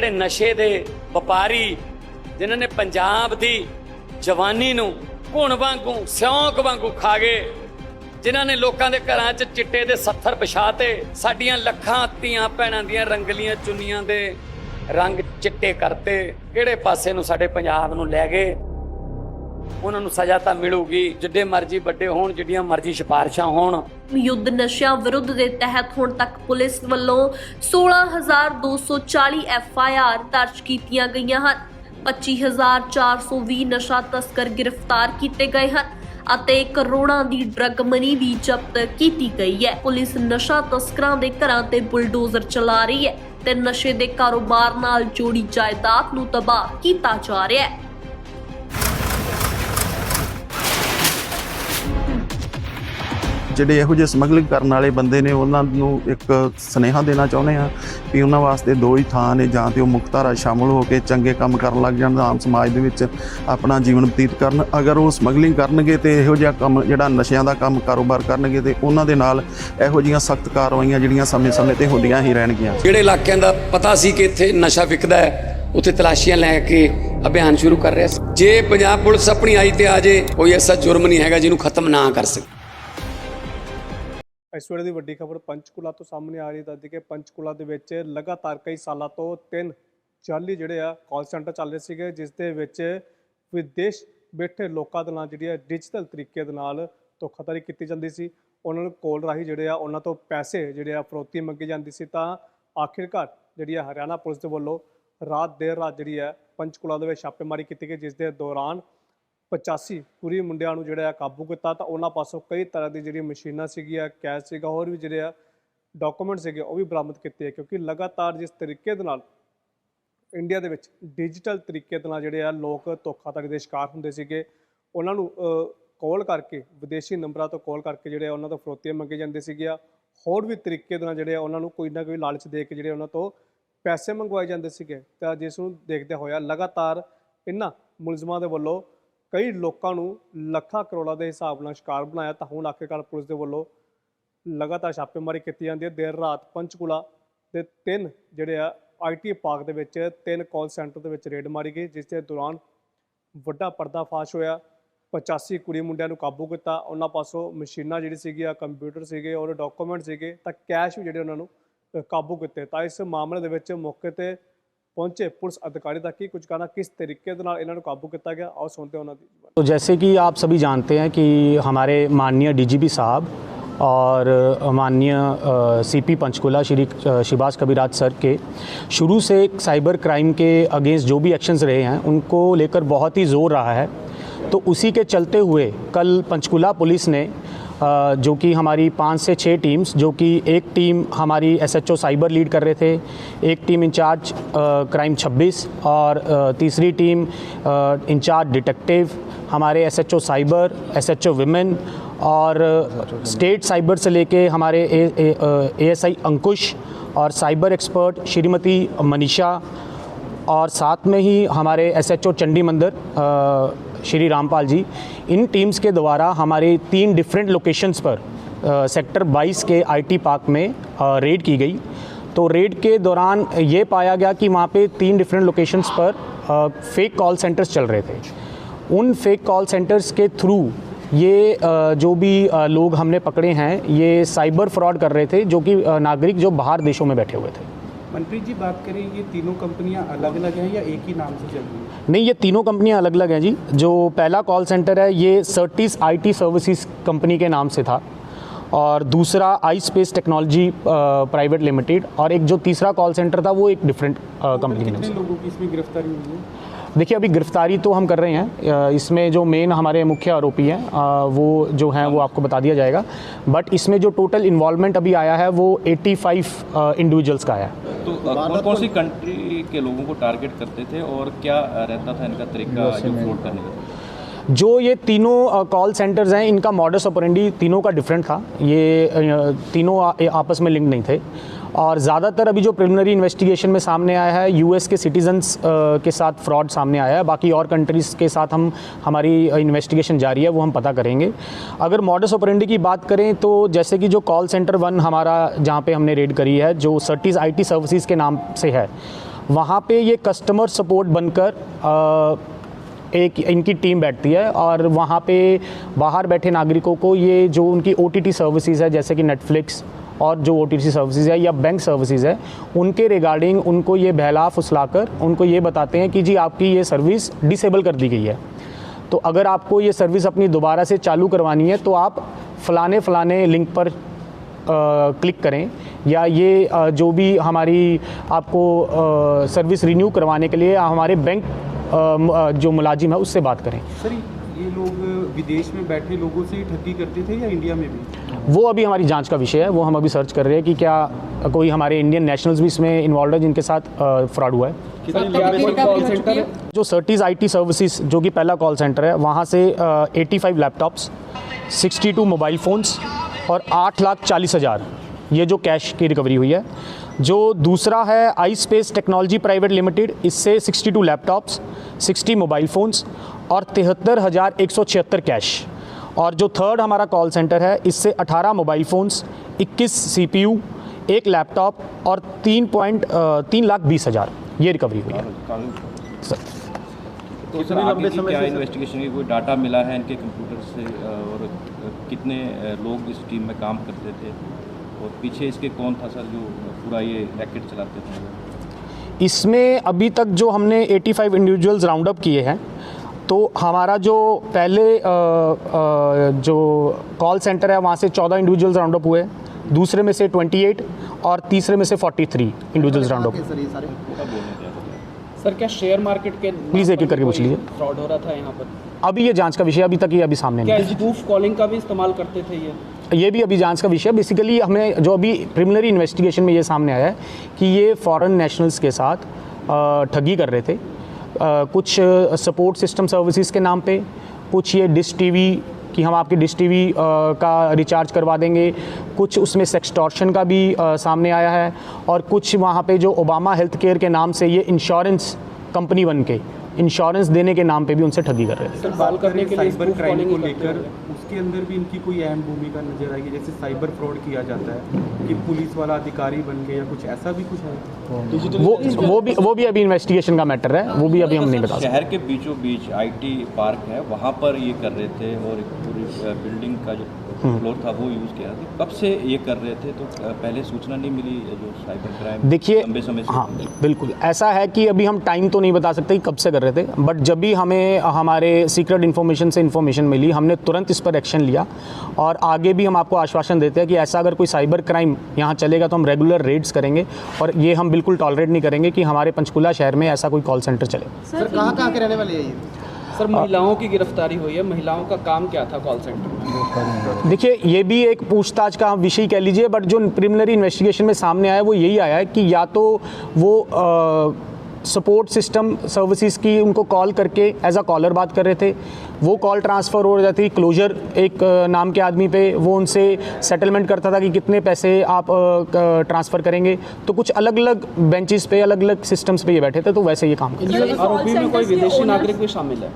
ਜਿਹੜੇ ਨਸ਼ੇ ਦੇ ਵਪਾਰੀ ਜਿਨ੍ਹਾਂ ਨੇ ਪੰਜਾਬ ਦੀ ਜਵਾਨੀ ਨੂੰ ਘੁਣ ਵਾਂਗੂ ਸਿਉਂਕ ਵਾਂਗੂ ਖਾ ਗਏ, ਜਿਨ੍ਹਾਂ ਨੇ ਲੋਕਾਂ ਦੇ ਘਰਾਂ 'ਚ ਚਿੱਟੇ ਦੇ 70 ਵਿਛਾਤੇ, ਸਾਡੀਆਂ ਲੱਖਾਂ ਧੀਆਂ ਭੈਣਾਂ ਦੀਆਂ ਰੰਗਲੀਆਂ ਚੁੰਨੀਆਂ ਦੇ ਰੰਗ ਚਿੱਟੇ ਕਰਤੇ, ਕਿਹੜੇ ਪਾਸੇ ਨੂੰ ਸਾਡੇ ਪੰਜਾਬ ਨੂੰ ਲੈ ਗਏ। ਉਹਨਾਂ ਨੂੰ ਸਜ਼ਾ ਤਾਂ ਮਿਲੂਗੀ, ਜਿੱਡੇ ਮਰਜ਼ੀ ਵੱਡੇ ਹੋਣ, ਜਿੱਡੀਆਂ ਮਰਜ਼ੀ ਸਿਫਾਰਿਸ਼ਾਂ ਹੋਣ। ਯੁੱਧ ਨਸ਼ਿਆਂ ਵਿਰੁੱਧ ਦੇ ਤਹਿਤ ਹੁਣ ਤੱਕ ਪੁਲਿਸ ਵੱਲੋਂ 16,240 FIR ਦਰਜ ਕੀਤੀਆਂ ਗਈਆਂ ਹਨ। 25,420 ਨਸ਼ਾ ਤਸਕਰ ਗ੍ਰਿਫਤਾਰ ਕੀਤੇ ਗਏ ਹਨ ਅਤੇ ਕਰੋੜਾਂ ਦੀ ਡਰੱਗ ਮਨੀ ਵੀ ਜ਼ਬਤ ਕੀਤੀ ਗਈ ਹੈ। ਪੁਲਿਸ ਨਸ਼ਾ ਤਸਕਰਾਂ ਦੇ ਘਰਾਂ ਤੇ ਬੁਲਡੋਜ਼ਰ ਚਲਾ ਰਹੀ ਹੈ ਤੇ ਨਸ਼ੇ ਦੇ ਕਾਰੋਬਾਰ ਨਾਲ ਜੋੜੀ ਜਾਇਦਾਦ ਨੂੰ ਤਬਾਹ ਕੀਤਾ ਜਾ ਰਿਹਾ ਹੈ। ਜਿਹੜੇ ਇਹੋ ਜਿਹੇ ਸਮਗਲਿੰਗ ਕਰਨ ਵਾਲੇ ਬੰਦੇ ਨੇ ਉਹਨਾਂ ਨੂੰ ਇੱਕ ਸੁਨੇਹਾ ਦੇਣਾ ਚਾਹੁੰਦੇ ਆ ਵੀ ਉਹਨਾਂ ਵਾਸਤੇ ਦੋ ਹੀ ਥਾਂ ਨੇ, ਜਾਂ ਤੇ ਉਹ ਮੁਖਤਾਰਾ ਸ਼ਾਮਲ ਹੋ ਕੇ ਚੰਗੇ ਕੰਮ ਕਰਨ ਲੱਗ ਜਾਣ, ਆਮ ਸਮਾਜ ਦੇ ਵਿੱਚ ਆਪਣਾ ਜੀਵਨ ਬਤੀਤ ਕਰਨ। ਅਗਰ ਉਹ ਸਮਗਲਿੰਗ ਕਰਨਗੇ ਤੇ ਇਹੋ ਜਿਹਾ ਕੰਮ ਜਿਹੜਾ ਨਸ਼ਿਆਂ ਦਾ ਕੰਮ ਕਾਰੋਬਾਰ ਕਰਨਗੇ ਤੇ ਉਹਨਾਂ ਦੇ ਨਾਲ ਇਹੋ ਜਿਹੀਆਂ ਸਖਤ ਕਾਰਵਾਈਆਂ ਜਿਹੜੀਆਂ ਸਮੇਂ-ਸਮੇਂ ਤੇ ਹੁੰਦੀਆਂ ਹੀ ਰਹਿਣਗੀਆਂ। ਜਿਹੜੇ ਇਲਾਕਿਆਂ ਦਾ ਪਤਾ ਸੀ ਕਿ ਇੱਥੇ ਨਸ਼ਾ ਵਿਕਦਾ ਹੈ, ਉੱਥੇ ਤਲਾਸ਼ੀਆਂ ਲੈ ਕੇ ਅਭਿਆਨ ਸ਼ੁਰੂ ਕਰ ਰਿਹਾ ਸੀ। ਜੇ ਪੰਜਾਬ ਪੁਲਿਸ ਆਪਣੀ ਆਈ ਤੇ ਆ ਜੇ, ਕੋਈ ਐਸਾ ਜੁਰਮ ਨਹੀਂ ਹੈਗਾ ਜਿਹਨੂੰ ਖਤਮ ਨਾ ਕਰ ਸਕੇ। ਇਸ ਵੇਲੇ ਦੀ ਵੱਡੀ ਖਬਰ ਪੰਚਕੂਲਾ ਤੋਂ ਸਾਹਮਣੇ ਆ ਰਹੀ ਦੱਸਦੀ ਕਿ ਪੰਚਕੂਲਾ ਦੇ ਵਿੱਚ ਲਗਾਤਾਰ ਕਈ ਸਾਲਾਂ ਤੋਂ 3 ਜਾਲੀ ਜਿਹੜੇ ਆ ਕਾਲ ਸੈਂਟਰ ਚੱਲ ਰਹੇ ਸੀਗੇ, ਜਿਸ ਦੇ ਵਿੱਚ ਵਿਦੇਸ਼ ਬੈਠੇ ਲੋਕਾਂ ਦੇ ਨਾਲ ਜਿਹੜੀ ਡਿਜੀਟਲ ਤਰੀਕੇ ਦੇ ਨਾਲ ਧੋਖਾਧੜੀ ਕੀਤੀ ਜਾਂਦੀ ਸੀ। ਉਹਨਾਂ ਨੂੰ ਕੋਲ ਰਾਹੀਂ ਜਿਹੜੇ ਆ ਉਹਨਾਂ ਤੋਂ ਪੈਸੇ ਜਿਹੜੇ ਆ ਫਰੋਤੀ ਮੰਗੀ ਜਾਂਦੀ ਸੀ। ਤਾਂ ਆਖਿਰਕਾਰ ਜਿਹੜੀ ਆ ਹਰਿਆਣਾ ਪੁਲਿਸ ਦੇ ਵੱਲੋਂ ਦੇਰ ਰਾਤ ਜਿਹੜੀ ਹੈ ਪੰਚਕੂਲਾ ਦੇ ਵਿੱਚ ਛਾਪੇਮਾਰੀ ਕੀਤੀ ਗਈ, ਜਿਸ ਦੇ ਦੌਰਾਨ 85 ਕੁੜੀ ਮੁੰਡਿਆਂ ਨੂੰ ਜਿਹੜਾ ਕਾਬੂ ਕੀਤਾ। ਤਾਂ ਉਹਨਾਂ ਪਾਸੋਂ ਕਈ ਤਰ੍ਹਾਂ ਦੀ ਜਿਹੜੀ ਮਸ਼ੀਨਾਂ ਸੀਗੀਆਂ, ਕੈਸ਼ ਸੀਗਾ, ਹੋਰ ਵੀ ਜਿਹੜੇ ਆ ਡਾਕੂਮੈਂਟ ਸੀਗੇ ਉਹ ਵੀ ਬਰਾਮਦ ਕੀਤੇ ਆ। ਕਿਉਂਕਿ ਲਗਾਤਾਰ ਜਿਸ ਤਰੀਕੇ ਦੇ ਨਾਲ ਇੰਡੀਆ ਦੇ ਵਿੱਚ ਡਿਜੀਟਲ ਤਰੀਕੇ ਦੇ ਨਾਲ ਜਿਹੜੇ ਆ ਲੋਕ ਧੋਖਾਧੜੀ ਦੇ ਸ਼ਿਕਾਰ ਹੁੰਦੇ ਸੀਗੇ, ਉਹਨਾਂ ਨੂੰ ਕਾਲ ਕਰਕੇ, ਵਿਦੇਸ਼ੀ ਨੰਬਰਾਂ ਤੋਂ ਕਾਲ ਕਰਕੇ ਜਿਹੜੇ ਉਹਨਾਂ ਤੋਂ ਫਰੋਤੀਆਂ ਮੰਗੇ ਜਾਂਦੇ ਸੀਗੀਆਂ। ਹੋਰ ਵੀ ਤਰੀਕੇ ਦੇ ਨਾਲ ਜਿਹੜੇ ਉਹਨਾਂ ਨੂੰ ਕੋਈ ਨਾ ਕੋਈ ਲਾਲਚ ਦੇ ਕੇ ਜਿਹੜੇ ਉਹਨਾਂ ਤੋਂ ਪੈਸੇ ਮੰਗਵਾਏ ਜਾਂਦੇ ਸੀਗੇ। ਤਾਂ ਜਿਸ ਨੂੰ ਦੇਖਦੇ ਹੋਇਆ ਲਗਾਤਾਰ ਇਹਨਾਂ ਮੁਲਜ਼ਮਾਂ ਦੇ ਵੱਲੋਂ ਕਈ ਲੋਕਾਂ ਨੂੰ ਲੱਖਾਂ ਕਰੋੜਾਂ ਦੇ ਹਿਸਾਬ ਨਾਲ ਸ਼ਿਕਾਰ ਬਣਾਇਆ। ਤਾਂ ਹੁਣ ਆਖਿਰਕਾਰ ਪੁਲਿਸ ਦੇ ਵੱਲੋਂ ਲਗਾਤਾਰ ਛਾਪੇਮਾਰੀ ਕੀਤੀ ਜਾਂਦੀ ਹੈ। ਦੇਰ ਰਾਤ ਪੰਚਕੂਲਾ ਦੇ 3 ਜਿਹੜੇ ਆ IT ਪਾਰਕ ਦੇ ਵਿੱਚ 3 ਕਾਲ ਸੈਂਟਰ ਦੇ ਵਿੱਚ ਰੇਡ ਮਾਰੀ ਗਈ, ਜਿਸ ਦੇ ਦੌਰਾਨ ਵੱਡਾ ਪਰਦਾਫਾਸ਼ ਹੋਇਆ। 85 ਕੁੜੀ ਮੁੰਡਿਆਂ ਨੂੰ ਕਾਬੂ ਕੀਤਾ। ਉਹਨਾਂ ਪਾਸੋਂ ਮਸ਼ੀਨਾਂ ਜਿਹੜੀ ਸੀਗੀਆਂ, ਕੰਪਿਊਟਰ ਸੀਗੇ ਔਰ ਡਾਕੂਮੈਂਟ ਸੀਗੇ, ਤਾਂ ਕੈਸ਼ ਵੀ ਜਿਹੜੇ ਉਹਨਾਂ ਨੂੰ ਕਾਬੂ ਕੀਤੇ। ਤਾਂ ਇਸ ਮਾਮਲੇ ਦੇ ਵਿੱਚ ਮੌਕੇ ਤੇ पहुंचे पुलिस अधिकारी तक की कुछ कहना, किस तरीके से इन्होंने काबू किया गया, और सुनते हैं उन्होंने। तो जैसे कि आप सभी जानते हैं कि हमारे माननीय DGP साहब और माननीय CP पंचकुला श्री शिबाज कबीराज सर के शुरू से साइबर क्राइम के अगेंस्ट जो भी एक्शंस रहे हैं उनको लेकर बहुत ही ज़ोर रहा है। तो उसी के चलते हुए कल पंचकुला पुलिस ने जो कि हमारी 5 से 6 टीम्स, जो कि एक टीम हमारी SHO साइबर लीड कर रहे थे, एक टीम इंचार्ज क्राइम 26 और तीसरी टीम इंचार्ज डिटेक्टिव हमारे SHO साइबर, SHO विमेन और स्टेट साइबर से लेके हमारे ASI अंकुश और साइबर एक्सपर्ट श्रीमती मनीषा, और साथ में ही हमारे SHO चंडी मंदिर श्री रामपाल जी, इन टीम्स के द्वारा हमारे 3 डिफरेंट लोकेशंस पर सेक्टर 22 के IT पार्क में रेड की गई। तो रेड के दौरान ये पाया गया कि वहाँ पे 3 डिफरेंट लोकेशंस पर फेक कॉल सेंटर्स चल रहे थे। उन फेक कॉल सेंटर्स के थ्रू ये जो भी लोग हमने पकड़े हैं ये साइबर फ्रॉड कर रहे थे, जो कि नागरिक जो बाहर देशों में बैठे हुए थे। मनप्रीत जी, बात करें, ये तीनों कंपनियां अलग अलग हैं या एक ही नाम से चल रही हैं? नहीं, ये तीनों कंपनियां अलग अलग हैं जी। जो पहला कॉल सेंटर है ये सर्टिस IT सर्विसेज कंपनी के नाम से था, और दूसरा आई स्पेस टेक्नोलॉजी प्राइवेट लिमिटेड, और एक जो तीसरा कॉल सेंटर था वो एक डिफरेंट कंपनी के नाम से। कितने लोगों की इसमें गिरफ्तारी हुई है? देखिए, अभी गिरफ्तारी तो हम कर रहे हैं, इसमें जो मेन हमारे मुख्य आरोपी हैं वो जो हैं वो आपको बता दिया जाएगा, बट इसमें जो टोटल इन्वॉल्वमेंट अभी आया है वो 85 इंडिविजुअल्स का आया है। तो कौन कौन सी कंट्री के लोगों को टारगेट करते थे और क्या रहता था इनका तरीका जो फ्रॉड करने का? जो ये तीनों कॉल सेंटर्स हैं इनका मॉडस ऑपरेंडी तीनों का डिफरेंट था। ये तीनों आपस में लिंक नहीं थे, और ज़्यादातर अभी जो प्रिलिमिनरी इन्वेस्टिगेशन में सामने आया है US के सिटीजन्स के साथ फ्रॉड सामने आया है। बाकी और कंट्रीज़ के साथ हमारी इन्वेस्टिगेशन जारी है, वो हम पता करेंगे। अगर मॉडस ऑपरेंडी की बात करें तो जैसे कि जो कॉल सेंटर 1 हमारा जहाँ पे हमने रेड करी है, जो सर्टिस IT सर्विसेज के नाम से है, वहाँ पे ये कस्टमर सपोर्ट बनकर एक इनकी टीम बैठती है और वहाँ पे बाहर बैठे नागरिकों को ये जो उनकी OTT सर्विसेज है, जैसे कि नेटफ्लिक्स और जो OTT सर्विसेज है या बैंक सर्विसेज है, उनके रिगार्डिंग उनको ये बहला फुसलाकर उनको ये बताते हैं कि जी आपकी ये सर्विस डिसेबल कर दी गई है, तो अगर आपको ये सर्विस अपनी दोबारा से चालू करवानी है तो आप फ़लाने लिंक पर क्लिक करें, या ये जो भी हमारी आपको सर्विस रिन्यू करवाने के लिए हमारे बैंक जो मुलाजिम है उससे बात करें। सर ये लोग विदेश में बैठे लोगों से ही ठगी करते थे या इंडिया में भी? वो अभी हमारी जांच का विषय है, वो हम अभी सर्च कर रहे हैं कि क्या कोई हमारे इंडियन नेशनल्स भी इसमें इन्वॉल्व है जिनके साथ फ्रॉड हुआ है। कॉल सेंटर है जो सर्टिस IT सर्विसेज जो कि पहला कॉल सेंटर है, वहाँ से 85 लैपटॉप्स, 62 मोबाइल फ़ोन्स और 8,40,000 ये जो कैश की रिकवरी हुई है। जो दूसरा है आई स्पेस टेक्नोलॉजी प्राइवेट लिमिटेड, इससे 62 लैपटॉप्स, 60 मोबाइल फ़ोन्स और 73,176 कैश। और जो थर्ड हमारा कॉल सेंटर है, इससे 18 मोबाइल फ़ोन्स, 21 CPU, 1 लैपटॉप और 3,20,000 ये रिकवरी हुई है। तो सर आगे की क्या इन्वेस्टिगेशन की कोई डाटा मिला है इनके कंप्यूटर से, और कितने लोग इस टीम में काम करते थे, और पीछे इसके कौन था सर जो पूरा ये रैकेट चलाते थे? इसमें अभी तक जो हमने 85 इंडिविजुअल्स राउंड अप किए हैं, तो हमारा जो पहले जो कॉल सेंटर है वहाँ से 14 इंडिविजुअल्स राउंड अप हुए, दूसरे में से 28 और तीसरे में से 43 इंडिविजुअल्स राउंड अप। सर क्या शेयर मार्केट के प्लीज़ एक एक करके पूछ लीजिए। फ्रॉड हो रहा था यहाँ पर? अभी ये जांच का विषय, अभी तक ये अभी सामने क्या नहीं है। स्पूफ कॉलिंग का भी इस्तेमाल करते थे ये भी अभी जांच का विषय। बेसिकली हमें जो अभी प्रिलिमिनरी इन्वेस्टिगेशन में ये सामने आया है कि ये फॉरेन नेशनल्स के साथ ठगी कर रहे थे, कुछ सपोर्ट सिस्टम सर्विसेज के नाम पे, कुछ ये डिश टीवी कि हम आपके डिश टीवी का रिचार्ज करवा देंगे, कुछ उसमें सेक्सटॉर्शन का भी सामने आया है, और कुछ वहाँ पे जो ओबामा हेल्थ केयर के नाम से ये इंश्योरेंस कंपनी बन के इंश्योरेंस देने के नाम पे भी उनसे ठगी कर रहे थे। सर बाल करने के लिए साइबर क्राइम को लेकर उसके अंदर भी इनकी कोई अहम भूमिका नजर आएगी, जैसे साइबर फ्रॉड किया जाता है कि पुलिस वाला अधिकारी बन गए या कुछ ऐसा भी कुछ है? वो भी अभी इन्वेस्टिगेशन का मैटर है, वो भी अभी हम नहीं बता सकते। शहर के बीचों बीच IT पार्क है, वहाँ पर ये कर रहे थे, और एक पूरी बिल्डिंग का जो फ्लोर था वो यूज़ किया था। कब से ये कर रहे थे, तो पहले सूचना नहीं मिली जो साइबर क्राइम? देखिए, लंबे समय से? हाँ बिल्कुल ऐसा है कि अभी हम टाइम तो नहीं बता सकते कि कब से कर रहे थे, बट जब भी हमें हमारे सीक्रेट इन्फॉर्मेशन से इन्फॉर्मेशन मिली, हमने तुरंत इस पर एक्शन लिया, और आगे भी हम आपको आश्वासन देते हैं कि ऐसा अगर कोई साइबर क्राइम यहाँ चलेगा तो हम रेगुलर रेड्स करेंगे, और ये हम बिल्कुल टॉलरेट नहीं करेंगे कि हमारे पंचकुला शहर में ऐसा कोई कॉल सेंटर चले। सर कहाँ के रहने वाले हैं ये? सर महिलाओं की गिरफ्तारी हुई है, महिलाओं का काम क्या था कॉल सेंटर में? देखिए, ये भी एक पूछताछ का विषय कह लीजिए, बट जो प्रिलिमिनरी इन्वेस्टिगेशन में सामने आया वो यही आया है कि या तो वो सपोर्ट सिस्टम सर्विसेज की उनको कॉल करके एज अ कॉलर बात कर रहे थे, वो कॉल ट्रांसफ़र हो जाती, क्लोजर एक नाम के आदमी पे वो उनसे सेटलमेंट करता था कि कितने पैसे आप ट्रांसफ़र करेंगे, तो कुछ अलग अलग बेंचेस पे अलग अलग सिस्टम्स पे ये बैठे थे, तो वैसे ये काम करते थे। आरोपी में कोई विदेशी नागरिक भी शामिल है?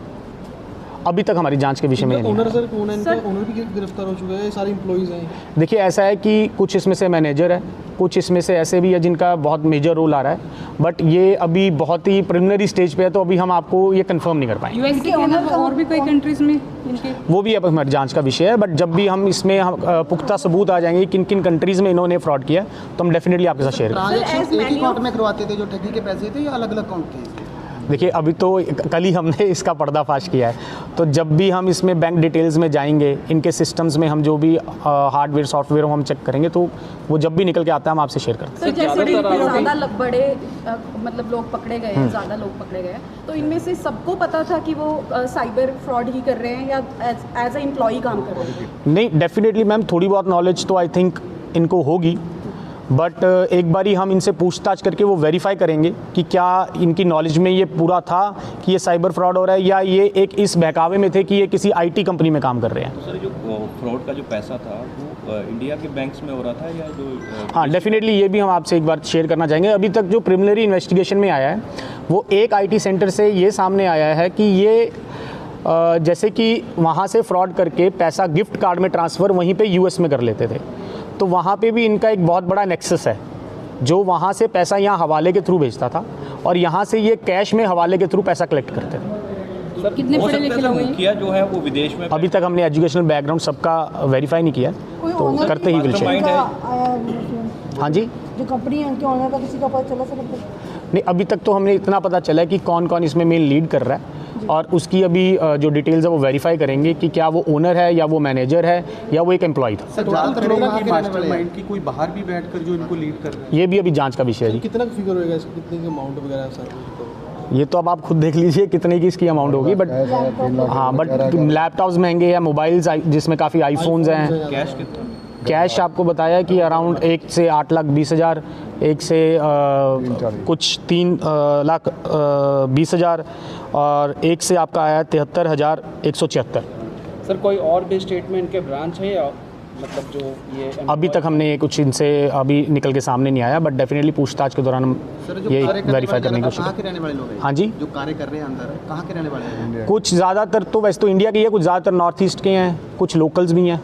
अभी तक हमारी जांच के विषय में नहीं है। ओनर सर कौन है इनका? ओनर भी गिरफ्तार हो चुके हैं, सारे एम्प्लॉइज हैं? देखिए, ऐसा है कि कुछ इसमें से मैनेजर है, कुछ इसमें से ऐसे भी है जिनका बहुत मेजर रोल आ रहा है, बट ये अभी बहुत ही प्रिलिमिनरी स्टेज पे है, तो अभी हम आपको ये कंफर्म नहीं कर पाएंगे। यूएस के अलावा और भी कोई कंट्रीज में इनके? वो भी अब हमारी जांच का विषय है, बट जब भी हम इसमें पुख्ता सबूत आ जाएंगे किन किन कंट्रीज़ में इन्होंने फ्रॉड किया, तो हम डेफिनेटली आपके साथ शेयर करेंगे। ट्रांजैक्शन एक ही अकाउंट में करवाते थे जो ठगी के पैसे थे, या अलग अलग अकाउंट थे? देखिए, अभी तो कल ही हमने इसका पर्दाफाश किया है, तो जब भी हम इसमें बैंक डिटेल्स में जाएंगे, इनके सिस्टम्स में हम जो भी हार्डवेयर सॉफ्टवेयर हम चेक करेंगे, तो वो जब भी निकल के आता है हम आपसे शेयर करते हैं। सर जैसे ज़्यादा बड़े मतलब लोग पकड़े गए हैं, ज़्यादा लोग पकड़े गए हैं, तो इनमें से सबको पता था कि वो साइबर फ्रॉड ही कर रहे हैं या एज ए एम्प्लॉई काम कर रहे हैं? नहीं, डेफिनेटली मैम, थोड़ी बहुत नॉलेज तो आई थिंक इनको होगी, बट एक बारी हम इनसे पूछताछ करके वो वेरीफाई करेंगे कि क्या इनकी नॉलेज में ये पूरा था कि ये साइबर फ्रॉड हो रहा है, या ये एक इस बहकावे में थे कि ये किसी IT कंपनी में काम कर रहे हैं। तो सर जो फ्रॉड का जो पैसा था वो इंडिया के बैंक्स में हो रहा था, या जो हाँ, डेफिनेटली ये भी हम आपसे एक बार शेयर करना चाहेंगे। अभी तक जो प्रिलिमिनरी इन्वेस्टिगेशन में आया है वो एक IT सेंटर से ये सामने आया है कि ये जैसे कि वहाँ से फ्रॉड करके पैसा गिफ्ट कार्ड में ट्रांसफ़र वहीं पे US में कर लेते थे, तो वहाँ पे भी इनका एक बहुत बड़ा नेक्सस है, जो वहाँ से पैसा यहाँ हवाले के थ्रू भेजता था और यहाँ से ये कैश में हवाले के थ्रू पैसा कलेक्ट करते थे। कितने पढ़े लिखे लोग हैं? मुखिया जो है वो विदेश में अभी तक हमने एजुकेशनल बैकग्राउंड सबका वेरीफाई नहीं किया, तो करते ही विल शेयर। माइंड है हाँ जी, जो कंपनी है उनके ऑनर का किसी का पता चला सर? नहीं अभी तक तो हमने इतना पता चला है कि कौन कौन इसमें मेन लीड कर रहा है, और उसकी अभी जो डिटेल्स है वो वेरीफाई करेंगे कि क्या वो ओनर है या वो मैनेजर है या वो एक एम्प्लॉय था। सर ज़्यादातर लोग की मास्टरमाइंड की कोई बाहर भी बैठकर जो इनको लीड कर रहे हैं। ये भी अभी जांच का विषय है जी। कितना फिगर होएगा इसका, कितने अमाउंट वगैरह सर? ये तो अब आप खुद देख लीजिए कितने की इसकी अमाउंट होगी, बट हाँ, बट लैपटॉप्स महंगे हैं, मोबाइल्स जिसमें काफ़ी आईफोन्स हैं। कैश कितना? कैश आपको बताया कि अराउंड 1 से 8,20,000, 1 से कुछ 3,20,000 और 1 से आपका आया 73,176। सर कोई और भी स्टेटमेंट के ब्रांच है या मतलब जो ये अभी तक हमने कुछ इनसे अभी निकल के सामने नहीं आया, बट डेफिनेटली पूछताछ के दौरान हम ये वेरीफाई करने की कोशिश कहाँ के रहने वाले लोग हैं? हाँ जी, जो कार्य कर रहे हैं अंदर कहाँ के रहने वाले हैं? कुछ ज़्यादातर तो वैसे तो इंडिया के ही है, कुछ ज़्यादातर नॉर्थ ईस्ट के हैं, कुछ लोकल्स भी हैं।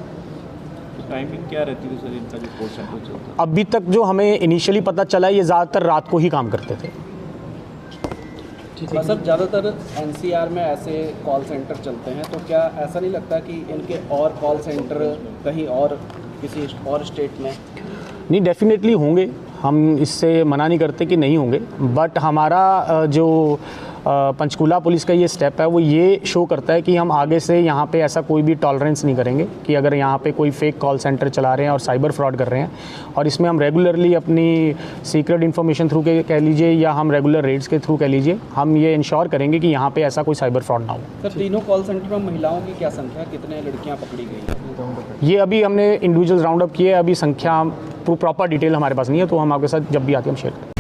टाइमिंग क्या रहती थी सर इनका जो कॉल सेंटर चलता है? अभी तक जो हमें इनिशियली पता चला है ये ज़्यादातर रात को ही काम करते थे। सर ज़्यादातर एनसीआर में ऐसे कॉल सेंटर चलते हैं, तो क्या ऐसा नहीं लगता कि इनके और कॉल सेंटर कहीं और किसी और स्टेट में? नहीं, डेफिनेटली होंगे, हम इससे मना नहीं करते कि नहीं होंगे, बट हमारा जो पंचकूला पुलिस का ये स्टेप है वो ये शो करता है कि हम आगे से यहाँ पे ऐसा कोई भी टॉलरेंस नहीं करेंगे कि अगर यहाँ पे कोई फेक कॉल सेंटर चला रहे हैं और साइबर फ्रॉड कर रहे हैं, और इसमें हम रेगुलरली अपनी सीक्रेट इन्फॉर्मेशन थ्रू के कह लीजिए या हम रेगुलर रेड्स के थ्रू कह लीजिए, हम ये इंश्योर करेंगे कि यहाँ पे ऐसा कोई साइबर फ्रॉड ना हो। सर तीनों कॉल सेंटर में महिलाओं की क्या संख्या, कितने लड़कियाँ पकड़ी गई हैं? ये अभी हमने इंडिविजुअल राउंड अप किए, अभी संख्या प्रॉपर डिटेल हमारे पास नहीं है, तो हम आपके साथ जब भी आते हैं हम शेयर करें।